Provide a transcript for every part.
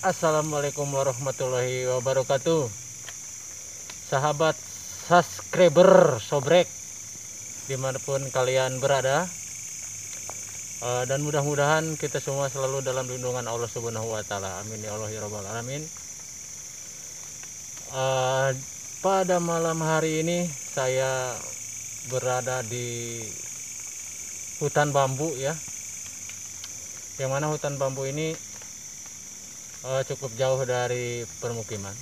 Assalamualaikum warahmatullahi wabarakatuh. Sahabat subscriber Sobrek dimanapun kalian berada, dan mudah-mudahan kita semua selalu dalam lindungan Allah Subhanahu wa Ta'ala. Amin ya Allah ya Rabbal Alamin. Pada malam hari ini saya berada di hutan bambu ya, yang mana hutan bambu ini cukup jauh dari permukiman.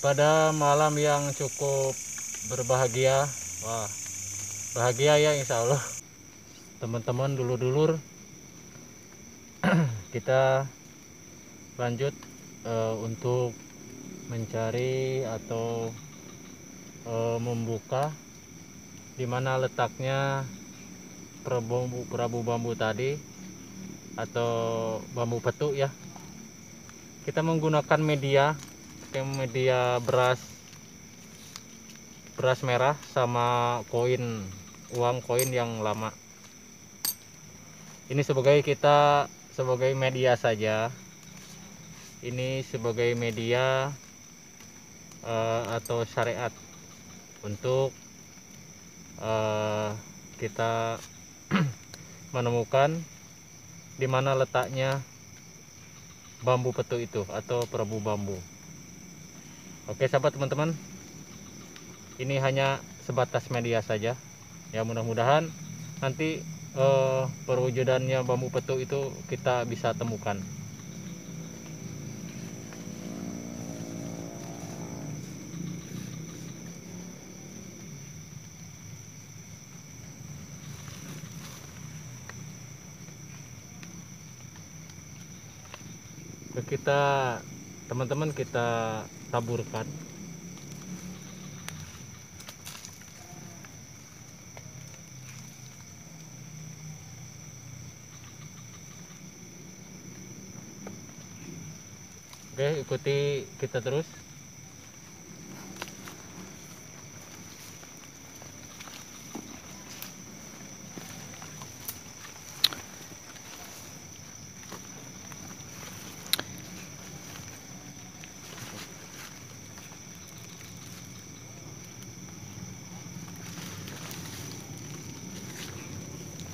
Pada malam yang cukup berbahagia, wah bahagia ya insya Allah, teman-teman, dulur-dulur, kita lanjut untuk mencari atau membuka di mana letaknya perabu bambu tadi atau bambu petuk ya. Kita menggunakan media beras merah sama uang koin yang lama. Ini sebagai media saja. Ini sebagai media atau syariat untuk kita menemukan di mana letaknya bambu petuk itu atau perabu bambu. Oke sahabat teman-teman, ini hanya sebatas media saja ya, mudah-mudahan nanti perwujudannya bambu petuk itu kita bisa temukan. Kita teman-teman kita taburkan. Oke, ikuti kita terus.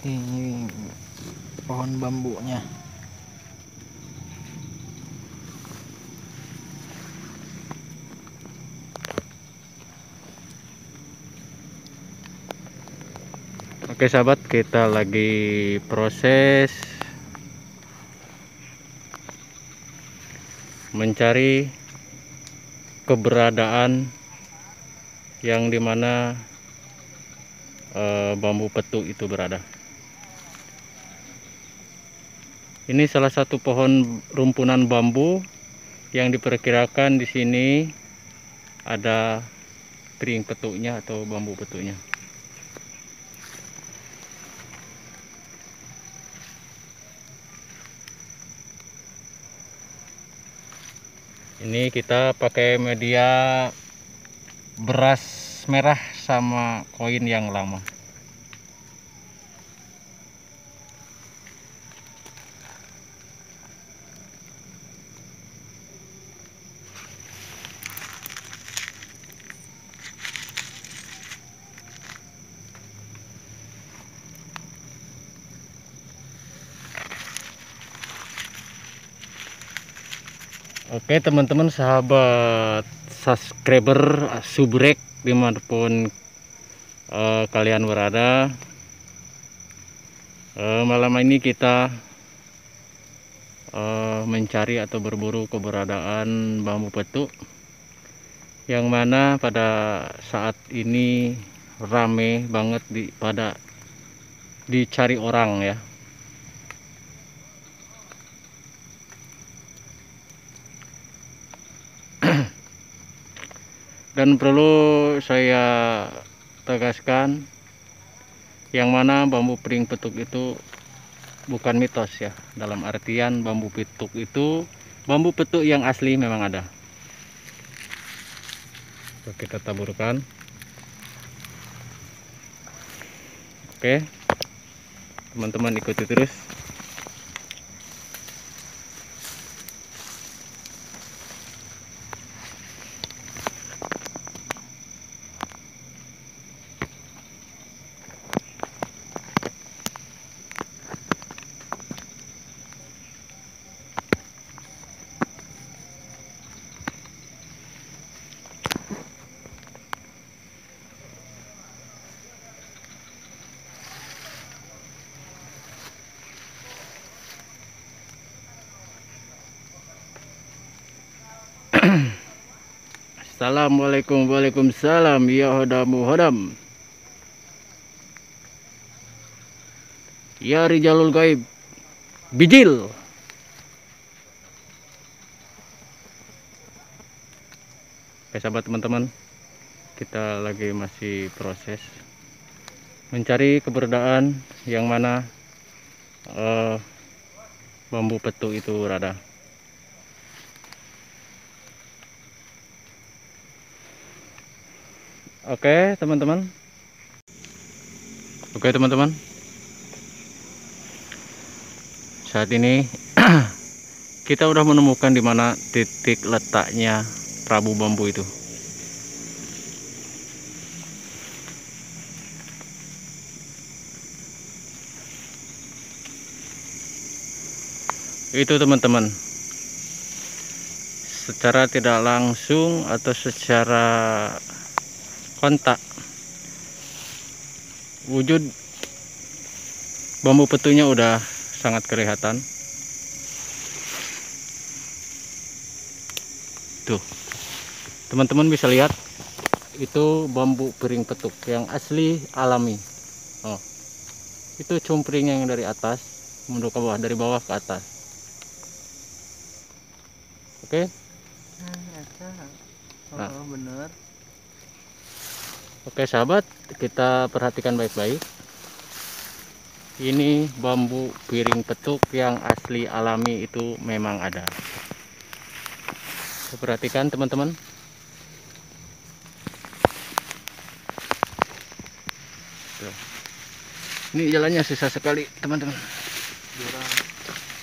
Ini pohon bambunya. Oke sahabat, kita lagi proses mencari keberadaan yang dimana bambu petuk itu berada. Ini salah satu pohon rumpunan bambu yang diperkirakan di sini ada pring petuknya atau bambu petuknya. Ini kita pakai media beras merah sama koin yang lama. Oke teman-teman sahabat subscriber subrek dimanapun kalian berada, malam ini kita mencari atau berburu keberadaan bambu petuk yang mana pada saat ini rame banget dicari orang ya. Dan perlu saya tegaskan, yang mana bambu pring petuk itu bukan mitos ya. Dalam artian bambu petuk itu bambu petuk yang asli memang ada. Oke, kita taburkan. Oke, teman-teman ikuti terus. Assalamualaikum, waalaikumsalam. Ya hodamu hodam. Ya Rijalul Gaib. Bijil. Oke sahabat teman-teman, kita lagi masih proses mencari keberadaan yang mana bambu petuk itu berada. Oke teman-teman. Saat ini kita udah menemukan di mana titik letaknya Prabu bambu itu. Itu teman-teman, secara tidak langsung atau secara kontak, wujud bambu petunya udah sangat kelihatan. Tuh teman-teman bisa lihat, itu bambu piring petuk yang asli alami. Oh, itu cumpring yang dari atas menuju ke bawah, dari bawah ke atas. Oke. Nah, bener. Oke sahabat, kita perhatikan baik-baik. Ini bambu piring petuk yang asli alami itu memang ada. Perhatikan teman-teman. Ini jalannya susah sekali teman-teman.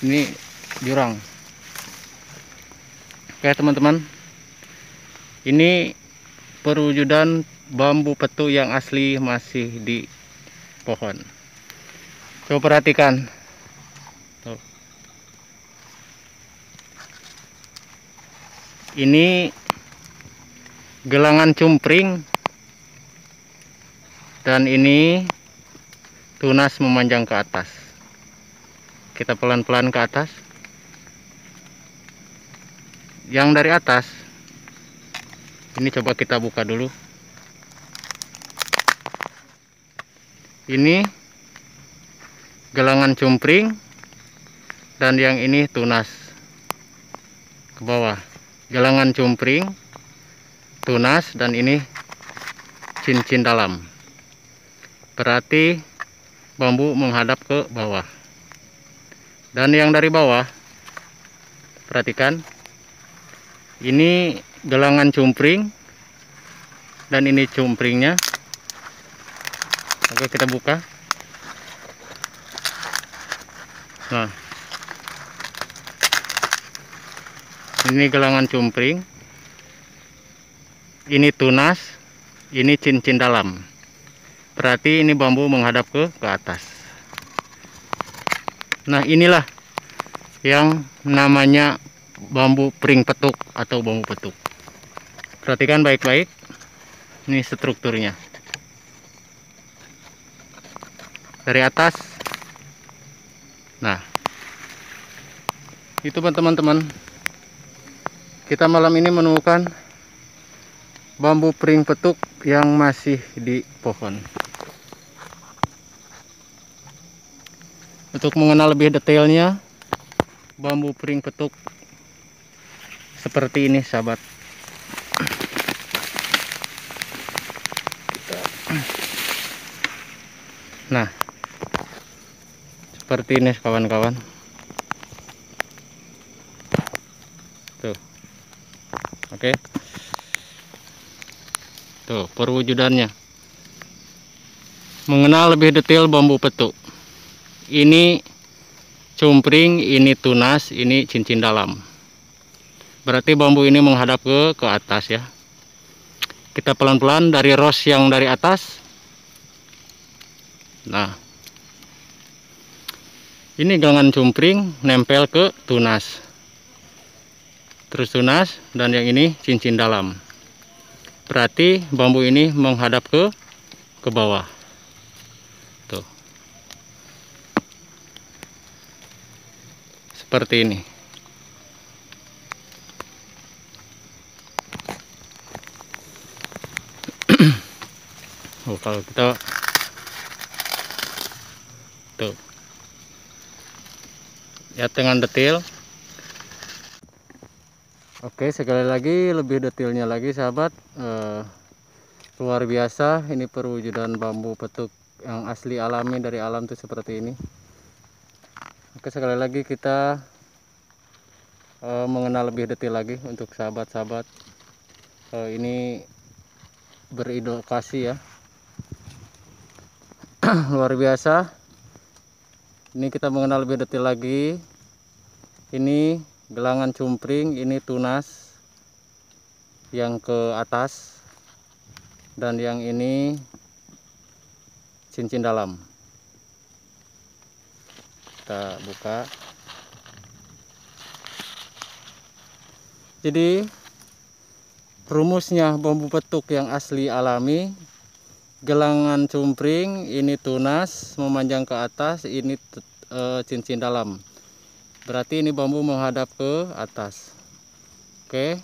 Ini jurang. Oke teman-teman, ini perwujudan bambu petuk yang asli masih di pohon. Coba perhatikan. Tuh. Ini gelangan cumpring dan ini tunas memanjang ke atas. Kita pelan-pelan ke atas. Yang dari atas ini coba kita buka dulu. Ini gelangan cumpring dan yang ini tunas ke bawah. Gelangan cumpring, tunas, dan ini cincin dalam. Berarti bambu menghadap ke bawah. Dan yang dari bawah, perhatikan, ini gelangan cumpring dan ini cumpringnya. Oke, kita buka. Nah, ini gelangan cumpring, ini tunas, ini cincin dalam. Berarti ini bambu menghadap ke atas. Nah, inilah yang namanya bambu piring petuk atau bambu petuk. Perhatikan baik-baik. Ini strukturnya. Dari atas. Nah, itu teman-teman. Kita malam ini menemukan bambu piring petuk yang masih di pohon. Untuk mengenal lebih detailnya bambu piring petuk seperti ini sahabat. Nah, seperti ini kawan-kawan. Tuh. Oke. Tuh perwujudannya. Mengenal lebih detail bambu petuk. Ini cumpring, ini tunas, ini cincin dalam. Berarti bambu ini menghadap ke atas ya. Kita pelan-pelan dari ros yang dari atas. Nah, ini gelangan cumpring nempel ke tunas. Terus tunas, dan yang ini cincin dalam. Berarti bambu ini menghadap ke bawah. Tuh. Seperti ini. kalau kita tuh lihat dengan detail. Oke, sekali lagi lebih detailnya lagi sahabat, luar biasa ini perwujudan bambu petuk yang asli alami dari alam tuh seperti ini. Oke, sekali lagi kita mengenal lebih detail lagi untuk sahabat-sahabat ini beridokasi ya. Luar biasa. Ini kita mengenal lebih detail lagi. Ini gelangan cumpring, ini tunas yang ke atas, dan yang ini cincin dalam. Kita buka. Jadi rumusnya bambu petuk yang asli alami, gelangan cumpring, ini tunas memanjang ke atas, ini cincin dalam. Berarti ini bambu menghadap ke atas. Oke,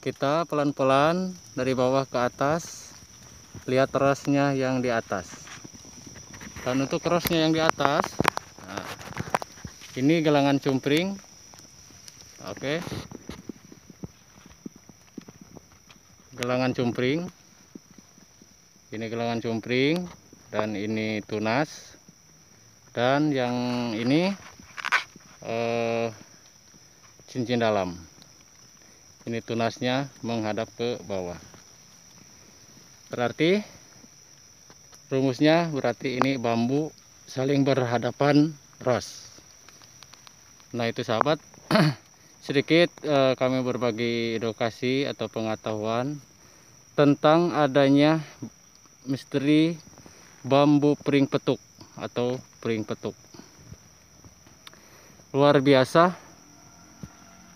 kita pelan-pelan dari bawah ke atas, lihat rosnya yang di atas. Dan untuk rosnya yang di atas, nah, ini gelangan cumpring. Oke, gelangan cumpring, ini gelangan cumpring, dan ini tunas, dan yang ini cincin dalam. Ini tunasnya menghadap ke bawah. Berarti rumusnya berarti ini bambu saling berhadapan ros. Nah itu sahabat, sedikit kami berbagi edukasi atau pengetahuan tentang adanya misteri bambu pring petuk atau pring petuk. Luar biasa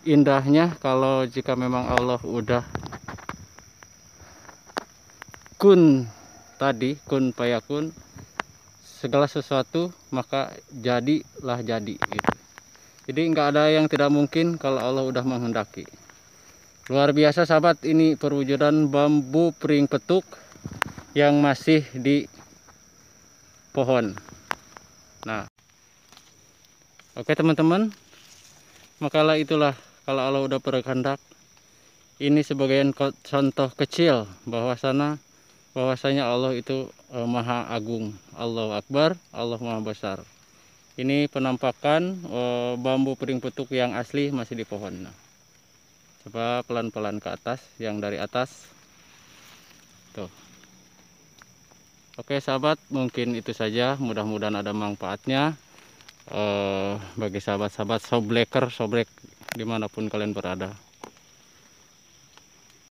indahnya kalau jika memang Allah udah kun tadi, kun payakun, segala sesuatu maka jadilah jadi gitu. Jadi nggak ada yang tidak mungkin kalau Allah udah menghendaki. Luar biasa sahabat, ini perwujudan bambu pring petuk yang masih di pohon. Nah, oke teman-teman, makalah itulah kalau Allah udah berkehendak. Ini sebagai contoh kecil bahwasanya Allah itu Maha Agung, Allahu Akbar, Allah Maha Besar. Ini penampakan bambu pring petuk yang asli masih di pohon. Nah, coba pelan-pelan ke atas, yang dari atas. Tuh. Oke sahabat, mungkin itu saja. Mudah-mudahan ada manfaatnya bagi sahabat-sahabat sobrek dimanapun kalian berada.